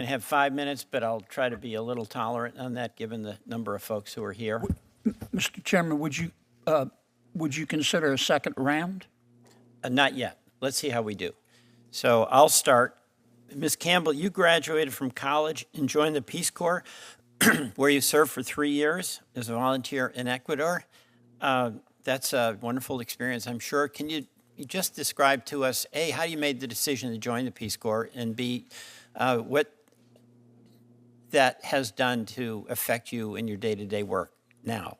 I have 5 minutes, but I'll try to be a little tolerant on that given the number of folks who are here. Mr. Chairman, would you consider a second round? Not yet. Let's see how we do. So I'll start. Ms. Campbell, you graduated from college and joined the Peace Corps, where you served for 3 years as a volunteer in Ecuador. That's a wonderful experience, I'm sure. Can you just describe to us, A, how you made the decision to join the Peace Corps, and B, what that has done to affect you in your day-to-day work now?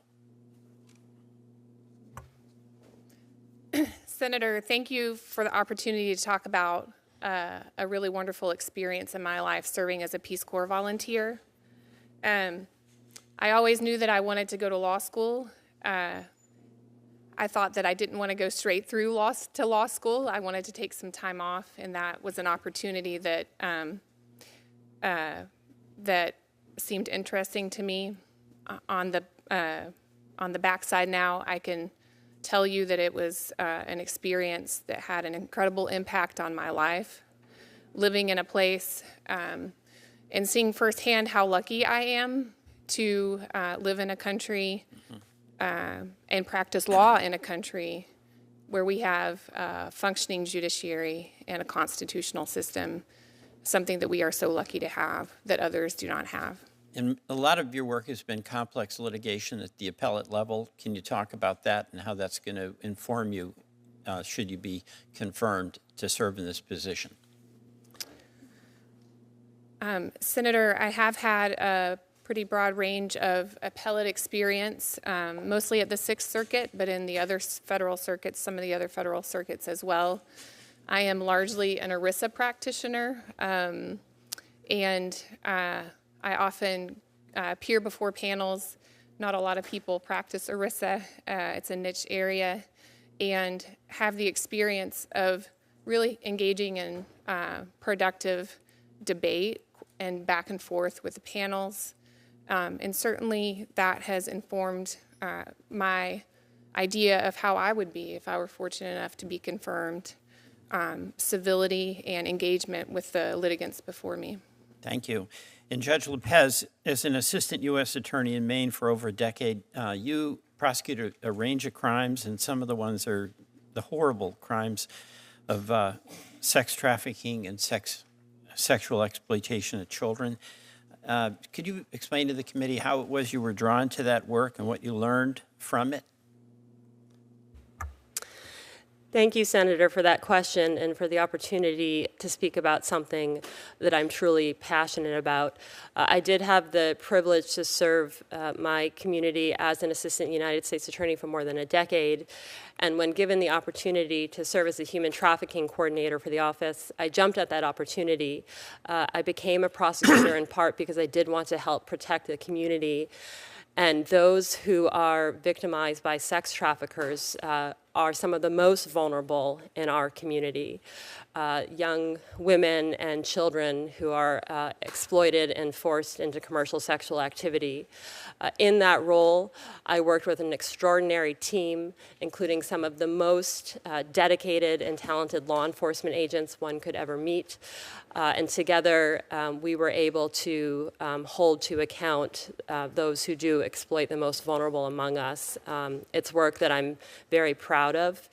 Senator, thank you for the opportunity to talk about a really wonderful experience in my life serving as a Peace Corps volunteer. I always knew that I wanted to go to law school. I thought that I didn't want to go straight through law school. I wanted to take some time off, and that was an opportunity that that seemed interesting to me. On the backside now, I can tell you that it was an experience that had an incredible impact on my life. Living in a place and seeing firsthand how lucky I am to live in a country and practice law in a country where we have a functioning judiciary and a constitutional system, something that we are so lucky to have that others do not have. And a lot of your work has been complex litigation at the appellate level. Can you talk about that and how that's going to inform you should you be confirmed to serve in this position? Senator, I have had a pretty broad range of appellate experience, mostly at the Sixth Circuit, but in the other federal circuits, some of the other federal circuits as well. I am largely an ERISA practitioner, and I often appear before panels. Not a lot of people practice ERISA. It's a niche area, and have the experience of really engaging in productive debate and back and forth with the panels. And certainly that has informed my idea of how I would be if I were fortunate enough to be confirmed, civility and engagement with the litigants before me. Thank you. And Judge Lopez, as an assistant U.S. attorney in Maine for over a decade, you prosecuted a range of crimes, and some of the ones are the horrible crimes of sex trafficking and sexual exploitation of children. Could you explain to the committee how it was you were drawn to that work and what you learned from it? Thank you, Senator, for that question and for the opportunity to speak about something that I'm truly passionate about. I did have the privilege to serve my community as an assistant United States attorney for more than a decade. And when given the opportunity to serve as a human trafficking coordinator for the office, I jumped at that opportunity. I became a prosecutor in part because I did want to help protect the community. And those who are victimized by sex traffickers are some of the most vulnerable in our community. Young women and children who are exploited and forced into commercial sexual activity. In that role, I worked with an extraordinary team, including some of the most dedicated and talented law enforcement agents one could ever meet. And together, we were able to hold to account those who do exploit the most vulnerable among us. It's work that I'm very proud of.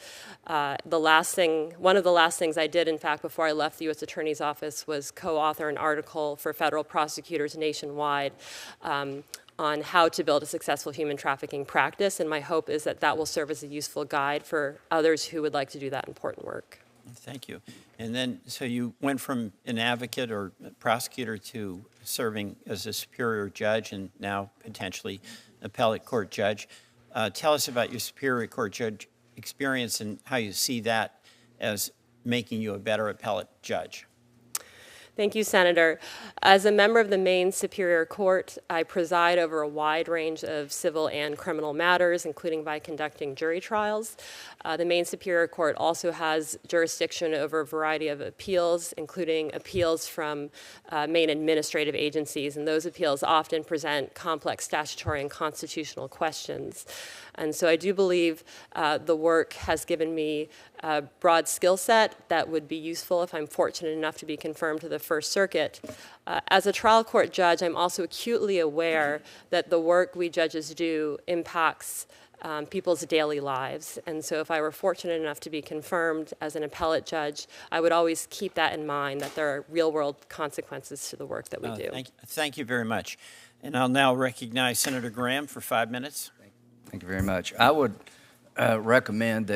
One of the last things I did, in fact, before I left the U.S. Attorney's Office was co-author an article for federal prosecutors nationwide on how to build a successful human trafficking practice, and my hope is that that will serve as a useful guide for others who would like to do that important work. Thank you. And then, so you went from an advocate or prosecutor to serving as a superior judge and now potentially appellate court judge. Tell us about your superior court judge experience and how you see that as making you a better appellate judge. Thank you, Senator. As a member of the Maine Superior Court, I preside over a wide range of civil and criminal matters, including by conducting jury trials. The Maine Superior Court also has jurisdiction over a variety of appeals, including appeals from Maine administrative agencies, and those appeals often present complex statutory and constitutional questions. And so I do believe the work has given me a broad skill set that would be useful if I'm fortunate enough to be confirmed to the First Circuit. As a trial court judge, I'm also acutely aware that the work we judges do impacts people's daily lives. And so if I were fortunate enough to be confirmed as an appellate judge, I would always keep that in mind, that there are real-world consequences to the work that we do. Thank you very much. And I'll now recognize Senator Graham for 5 minutes. Thank you very much. I would recommend that